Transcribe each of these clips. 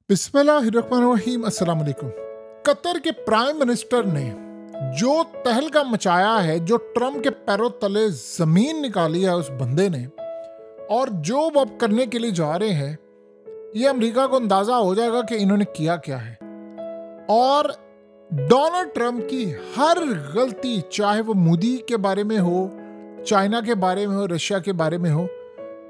बिस्मिल्लाहिर्रहमानिर्रहीम। अस्सलाम वालेकुम। कतर के प्राइम मिनिस्टर ने जो तहलका मचाया है, जो ट्रम्प के पैरों तले जमीन निकाली है उस बंदे ने, और जो वो अब करने के लिए जा रहे हैं, ये अमेरिका को अंदाजा हो जाएगा कि इन्होंने किया क्या है। और डोनाल्ड ट्रम्प की हर गलती, चाहे वो मोदी के बारे में हो, चाइना के बारे में हो, रशिया के बारे में हो,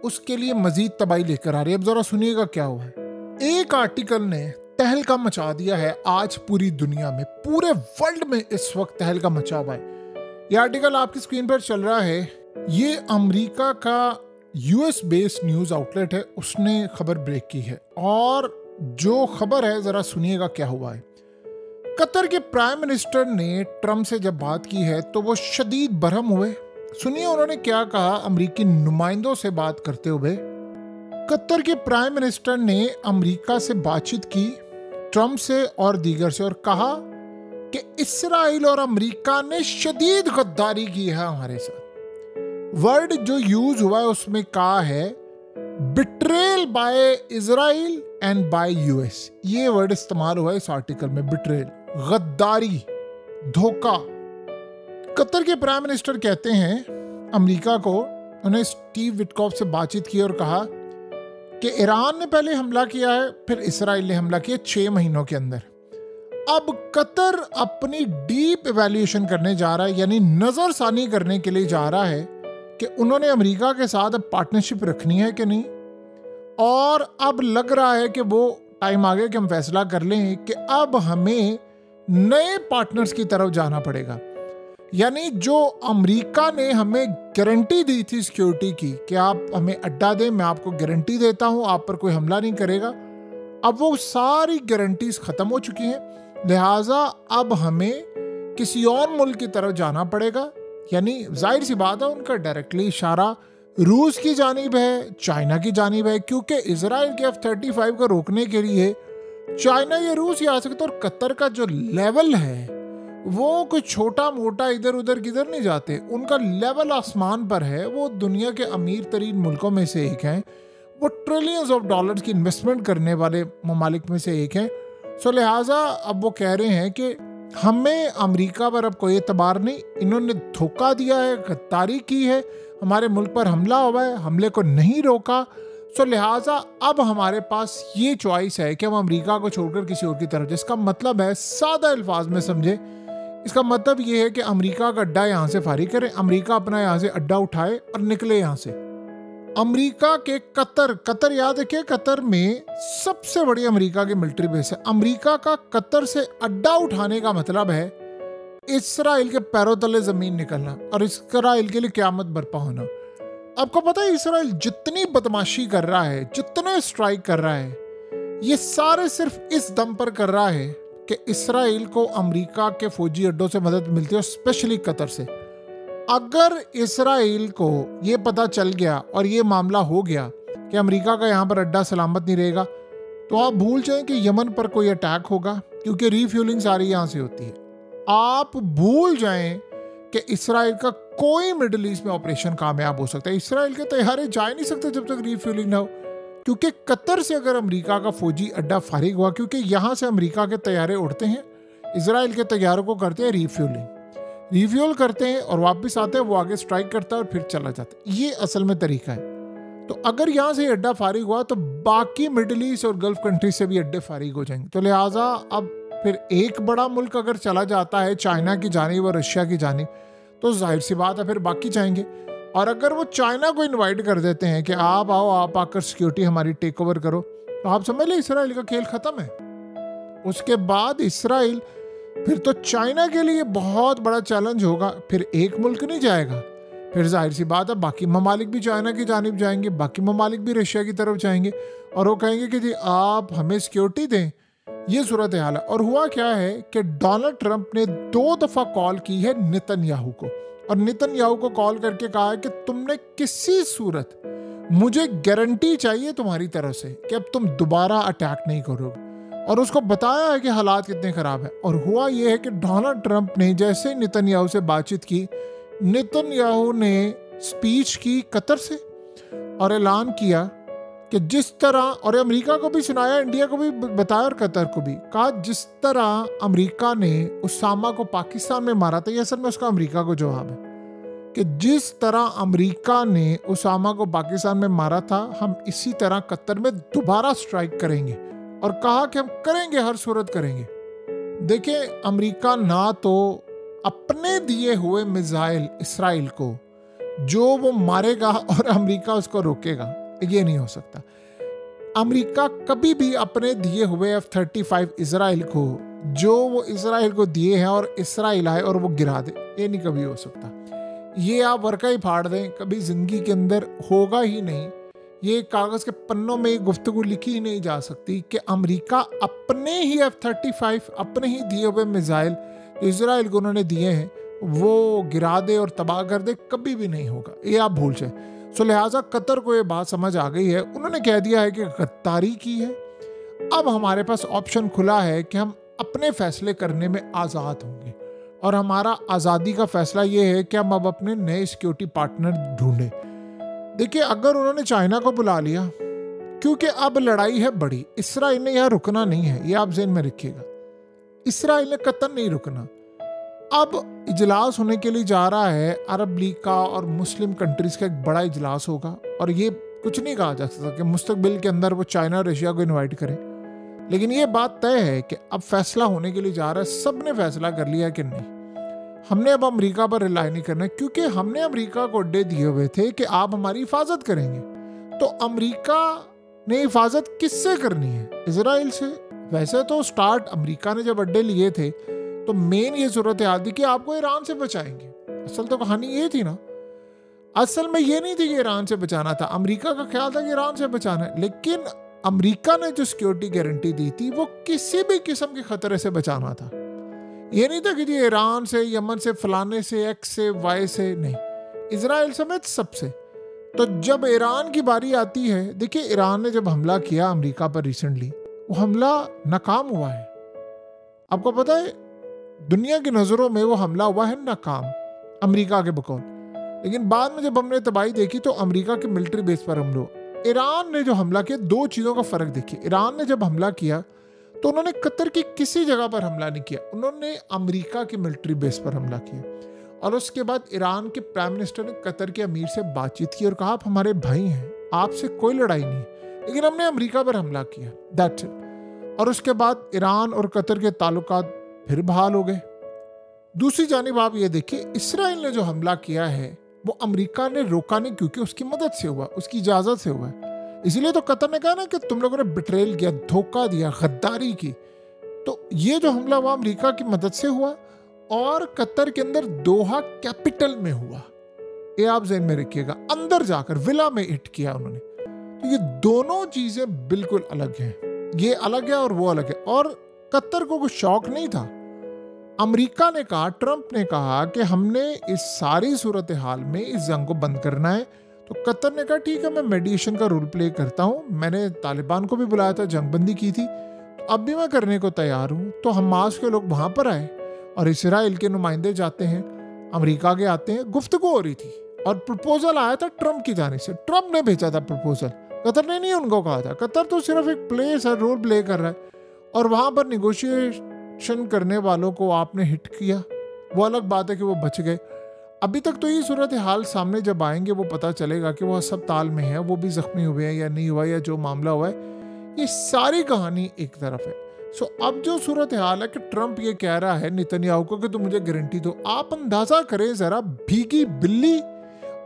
उसके लिए मजीद तबाही लेकर आ रही है। अब जरा सुनिएगा क्या हुआ है। एक आर्टिकल ने तहलका मचा दिया है आज पूरी दुनिया में, पूरे वर्ल्ड में इस वक्त तहलका मचा हुआ है। यह आर्टिकल आपकी स्क्रीन पर चल रहा है। ये अमेरिका का यूएस बेस्ड न्यूज आउटलेट है, उसने खबर ब्रेक की है। और जो खबर है जरा सुनिएगा क्या हुआ है। कतर के प्राइम मिनिस्टर ने ट्रम्प से जब बात की है तो वो शदीद बरहम हुए। सुनिए उन्होंने क्या कहा अमेरिकी नुमाइंदों से बात करते हुए। कतर के प्राइम मिनिस्टर ने अमेरिका से बातचीत की, ट्रम्प से और दीगर से, और कहा कि इसराइल और अमेरिका ने शदीद गद्दारी की है हमारे साथ। वर्ड जो यूज हुआ है उसमें कहा है betrayal by Israel and by US. ये वर्ड इस्तेमाल हुआ है इस आर्टिकल में, बिट्रेल, गद्दारी, धोखा। कतर के प्राइम मिनिस्टर कहते हैं अमेरिका को, उन्हें स्टीव विटकॉफ से बातचीत की और कहा कि ईरान ने पहले हमला किया है, फिर इसराइल ने हमला किया 6 महीनों के अंदर। अब कतर अपनी डीप इवैल्यूएशन करने जा रहा है, यानी नजरसानी करने के लिए जा रहा है कि उन्होंने अमेरिका के साथ अब पार्टनरशिप रखनी है कि नहीं। और अब लग रहा है कि वो टाइम आ गया कि हम फैसला कर लें कि अब हमें नए पार्टनर्स की तरफ जाना पड़ेगा। यानी जो अमेरिका ने हमें गारंटी दी थी सिक्योरिटी की कि आप हमें अड्डा दें, मैं आपको गारंटी देता हूं, आप पर कोई हमला नहीं करेगा, अब वो सारी गारंटीज खत्म हो चुकी हैं। लिहाजा अब हमें किसी और मुल्क की तरफ जाना पड़ेगा। यानी जाहिर सी बात है उनका डायरेक्टली इशारा रूस की जानिब है, चाइना की जानिब है, क्योंकि इजराइल के F-35 को रोकने के लिए चाइना या रूस ही आ सकता। और कतर का जो लेवल है वो कोई छोटा मोटा इधर उधर किधर नहीं जाते, उनका लेवल आसमान पर है। वो दुनिया के अमीर तरीन मुल्कों में से एक हैं, वो ट्रिलियंस ऑफ डॉलर्स की इन्वेस्टमेंट करने वाले ममालिक में से एक हैं। सो लिहाजा अब वो कह रहे हैं कि हमें अमेरिका पर अब कोई एतबार नहीं, इन्होंने धोखा दिया है, गद्दारी की है, हमारे मुल्क पर हमला हुआ है, हमले को नहीं रोका। सो लिहाजा अब हमारे पास ये चॉइस है कि हम अमेरिका को छोड़कर किसी और की तरफ। जिसका मतलब है, सादा अल्फाज में समझे, इसका मतलब ये है कि अमेरिका का अड्डा यहाँ से फारिग करें, अमेरिका अपना यहाँ से अड्डा उठाए और निकले यहाँ से। अमेरिका के कतर याद रखिए, कतर में सबसे बड़ी अमेरिका की मिलिट्री बेस है। अमेरिका का कतर से अड्डा उठाने का मतलब है इसराइल के पैरों तले जमीन निकलना और इसराइल के लिए क़यामत बर्पा होना। आपको पता है इसराइल जितनी बदमाशी कर रहा है, जितने स्ट्राइक कर रहा है, ये सारे सिर्फ इस दम पर कर रहा है कि इसराइल को अमेरिका के फौजी अड्डों से मदद मिलती है, स्पेशली कतर से। अगर इसराइल को ये पता चल गया और ये मामला हो गया कि अमेरिका का यहाँ पर अड्डा सलामत नहीं रहेगा, तो आप भूल जाएं कि यमन पर कोई अटैक होगा, क्योंकि रीफ्यूलिंग सारी यहाँ से होती है। आप भूल जाएं कि इसराइल का कोई मिडिल ईस्ट में ऑपरेशन कामयाब हो सकता है। इसराइल के तैयारे जा ही नहीं सकते जब तक रीफ्यूलिंग ना हो, क्योंकि कतर से अगर अमेरिका का फौजी अड्डा फारिग हुआ, क्योंकि यहाँ से अमेरिका के तैयारे उड़ते हैं, इसराइल के तैयारों को करते हैं रिफ्यूल करते हैं और वापस आते हैं, वो आगे स्ट्राइक करता है और फिर चला जाता है। ये असल में तरीका है। तो अगर यहाँ से अड्डा फारिग हुआ तो बाकी मिडिल ईस्ट और गल्फ कंट्री से भी अड्डे फारिग हो जाएंगे। तो लिहाजा अब फिर एक बड़ा मुल्क अगर चला जाता है चाइना की जानिब और रशिया की जानिब, तो जाहिर सी बात है फिर बाकी जाएंगे। और अगर वो चाइना को इनवाइट कर देते हैं कि आप आओ, आप आकर सिक्योरिटी हमारी टेक ओवर करो, तो आप समझ लें इसराइल का खेल खत्म है। उसके बाद इसराइल फिर तो चाइना के लिए बहुत बड़ा चैलेंज होगा। फिर एक मुल्क नहीं जाएगा, फिर जाहिर सी बात है बाकी ममालिक भी चाइना की जानिब जाएंगे, बाकी ममालिक भी रशिया की तरफ जाएंगे और वो कहेंगे कि जी आप हमें सिक्योरिटी दें। ये सूरत हाल है। और हुआ क्या है कि डोनाल्ड ट्रंप ने 2 दफा कॉल की है नेतन्याहू को, और नेतन्याहू को कॉल करके कहा है कि तुमने किसी सूरत मुझे गारंटी चाहिए तुम्हारी तरफ से कि अब तुम दोबारा अटैक नहीं करोगे। और उसको बताया है कि हालात कितने खराब है। और हुआ यह है कि डोनाल्ड ट्रंप ने जैसे नेतन्याहू से बातचीत की, नेतन्याहू ने स्पीच की कतर से और ऐलान किया कि जिस तरह, और अमेरिका को भी सुनाया, इंडिया को भी बताया और कतर को भी कहा, जिस तरह अमेरिका ने उसामा को पाकिस्तान में मारा था, ये असल में उसका अमेरिका को जवाब है कि जिस तरह अमेरिका ने उसामा को पाकिस्तान में मारा था, हम इसी तरह कतर में दोबारा स्ट्राइक करेंगे, और कहा कि हम करेंगे, हर सूरत करेंगे। देखिए, अमेरिका ना तो अपने दिए हुए मिसाइल इसराइल को जो वो मारेगा और अमेरिका उसको रोकेगा, ये नहीं हो सकता। अमेरिका कभी भी अपने दिए हुए F-35 इसराइल को, जो वो इसराइल को दिए हैं और इसराइल आए और वो गिरा दे, ये नहीं कभी हो सकता। ये आप वर्का ही फाड़ दें, कभी जिंदगी के अंदर होगा ही नहीं। ये कागज के पन्नों में गुफ्तगू लिखी ही नहीं जा सकती कि अमेरिका अपने ही F-35, अपने ही दिए हुए मिसाइल जो इसराइल को उन्होंने दिए हैं, वो गिरा दे और तबाह कर दे, कभी भी नहीं होगा। ये आप भूल जाए। सो लिहाजा कतर को ये बात समझ आ गई है, उन्होंने कह दिया है कि गद्दारी की है। अब हमारे पास ऑप्शन खुला है कि हम अपने फैसले करने में आज़ाद होंगे, और हमारा आज़ादी का फैसला ये है कि हम अब अपने नए सिक्योरिटी पार्टनर ढूंढें। देखिए, अगर उन्होंने चाइना को बुला लिया, क्योंकि अब लड़ाई है बड़ी, इसराइल ने यहाँ रुकना नहीं है, ये आप ज़हन में रखिएगा। इसराइल ने कतई नहीं रुकना। अब इजलास होने के लिए जा रहा है अरब लीग का और मुस्लिम कंट्रीज़ का एक बड़ा इजलास होगा, और ये कुछ नहीं कहा जा सकता कि मुस्तकबिल के अंदर वो चाइना और रशिया को इनवाइट करें, लेकिन ये बात तय है कि अब फैसला होने के लिए जा रहा है। सब ने फैसला कर लिया कि नहीं, हमने अब अमेरिका पर रिलाई नहीं करना, क्योंकि हमने अमेरिका को अड्डे दिए हुए थे कि आप हमारी हिफाजत करेंगे। तो अमेरिका ने हिफाजत किससे करनी है? इजराइल से। वैसे तो स्टार्ट अमेरिका ने जब अड्डे लिए थे तो मेन ये सूरत हाल थी कि आपको ईरान से बचाएंगे। असल तो कहानी ये थी ना, असल में ये नहीं थी कि ईरान से बचाना था, अमेरिका का ख्याल था कि ईरान से बचाना है, लेकिन अमेरिका ने जो सिक्योरिटी गारंटी दी थी वो किसी भी किस्म के खतरे से बचाना था। ये नहीं था कि जी ईरान से, यमन से, फलाने से, एक्स से, वाई से, नहीं, इजराइल समेत सबसे। तो जब ईरान की बारी आती है, देखिए ईरान ने जब हमला किया अमेरिका पर रिसेंटली, वो हमला नाकाम हुआ है। आपको पता है, दुनिया की नज़रों में वो हमला हुआ है नाकाम अमेरिका के बकौल, लेकिन बाद में जब हमने तबाही देखी तो अमेरिका के मिलिट्री बेस पर हमला हुआ। ईरान ने जो हमला किया, दो चीज़ों का फ़र्क देखिए। ईरान ने जब हमला किया तो उन्होंने कतर की किसी जगह पर हमला नहीं किया, उन्होंने अमेरिका के मिलिट्री बेस पर हमला किया। और उसके बाद ईरान के प्राइम मिनिस्टर ने कतर के अमीर से बातचीत की और कहा, आप हमारे भाई हैं, आपसे कोई लड़ाई नहीं है, लेकिन हमने अमेरिका पर हमला किया, दैट्स इट। और उसके बाद ईरान और कतर के ताल्लुकात फिर बहाल हो गए। दूसरी जानिब आप ये देखिए, इसराइल ने जो हमला किया है वो अमेरिका ने रोका नहीं, क्योंकि उसकी मदद से हुआ, उसकी इजाज़त से हुआ है। इसीलिए तो कतर ने कहा ना कि तुम लोगों ने बिट्रेल किया, धोखा दिया, गद्दारी की। तो ये जो हमला हुआ अमेरिका की मदद से हुआ, और कतर के अंदर दोहा कैपिटल में हुआ, ये आप ज़हन में रखिएगा। अंदर जाकर विला में हिट किया उन्होंने। तो ये दोनों चीज़ें बिल्कुल अलग हैं, ये अलग है और वो अलग है। और कतर को कुछ शौक नहीं था। अमेरिका ने कहा, ट्रंप ने कहा कि हमने इस सारी सूरत हाल में इस जंग को बंद करना है। तो कतर ने कहा, ठीक है, मैं मेडिएशन का रोल प्ले करता हूँ, मैंने तालिबान को भी बुलाया था, जंगबंदी की थी, तो अब भी मैं करने को तैयार हूँ। तो हमास के लोग वहाँ पर आए और इसराइल के नुमाइंदे जाते हैं, अमेरिका के आते हैं, गुफ्तगू हो रही थी और प्रपोजल आया था ट्रंप की जानिब से। ट्रंप ने भेजा था प्रपोजल, कतर ने नहीं उनको कहा था। कतर तो सिर्फ एक प्लेस है, रोल प्ले कर रहा है, और वहाँ पर निगोशिएशन करने वालों को आपने हिट किया। वो अलग बात है कि वो बच गए। अभी तक तो ये सूरत हाल सामने जब आएंगे वो पता चलेगा कि वो अस्पताल में है, वो भी जख्मी हुए हैं या नहीं हुआ, या जो मामला हुआ है, ये सारी कहानी एक तरफ है। सो अब जो सूरत हाल है कि ट्रंप ये कह रहा है नेतन्याहू को कि तुम मुझे गारंटी दो। आप अंदाजा करें जरा, भीगी बिल्ली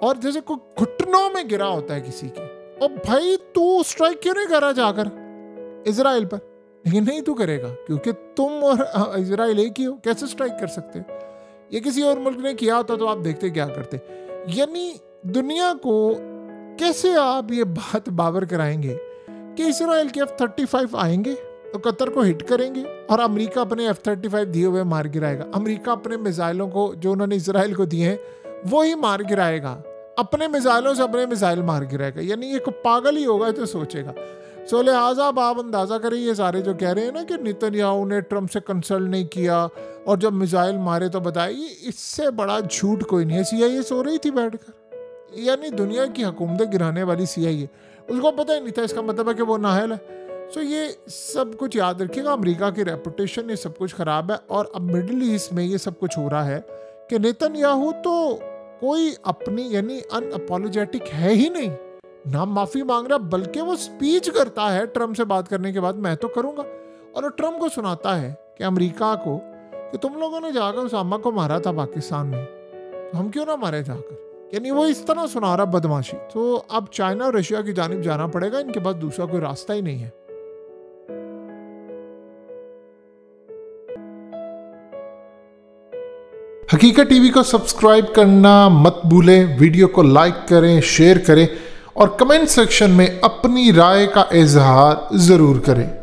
और जैसे कोई घुटनों में गिरा होता है किसी के, और भाई तू स्ट्राइक क्यों नहीं कर रहा जाकर इजराइल पर? लेकिन नहीं तू करेगा, क्योंकि तुम और इजराइल एक ही हो, कैसे स्ट्राइक कर सकते हो? ये किसी और मुल्क ने किया होता तो आप देखते क्या करते। यानी दुनिया को कैसे आप ये बात बावर कराएंगे कि इसराइल के F-35 आएंगे तो कतर को हिट करेंगे और अमेरिका अपने F-35 दिए हुए मार गिराएगा। अमेरिका अपने मिसाइलों को जो उन्होंने इसराइल को दिए हैं वो ही मार गिराएगा, अपने मिसाइलों से अपने मिसाइल मार गिराएगा। यानी ये को पागल ही होगा जो सोचेगा। सो लिहाजा अब आप अंदाज़ा करें, ये सारे जो कह रहे हैं ना कि नेतन्याहू ने ट्रंप से कंसल्ट नहीं किया और जब मिसाइल मारे तो बताइए, इससे बड़ा झूठ कोई नहीं है। CIA सो रही थी बैठकर, यानी दुनिया की हुकूमतें गिराने वाली CIA, उसको पता ही नहीं था, इसका मतलब है कि वो नाअहल है। सो ये सब कुछ याद रखिएगा, अमेरिका की रेपुटेशन ये सब कुछ ख़राब है। और अब मिडिल ईस्ट में ये सब कुछ हो रहा है कि नेतन्याहू तो कोई अपनी यानी अनअपोलोजेटिक है ही नहीं, ना माफ़ी मांग रहा, बल्कि वो स्पीच करता है ट्रम्प से बात करने के बाद, मैं तो करूँगा। और वो ट्रम्प को सुनाता है कि अमेरिका को कि तुम लोगों ने जाकर उसामा को मारा था पाकिस्तान में, तो हम क्यों ना मारे जाकर। यानी वो इस तरह सुना रहा बदमाशी। तो अब चाइना और रशिया की जानिब जाना पड़ेगा, इनके पास दूसरा कोई रास्ता ही नहीं है। हकीकत टीवी को सब्सक्राइब करना मत भूलें, वीडियो को लाइक करें, शेयर करें और कमेंट सेक्शन में अपनी राय का इजहार ज़रूर करें।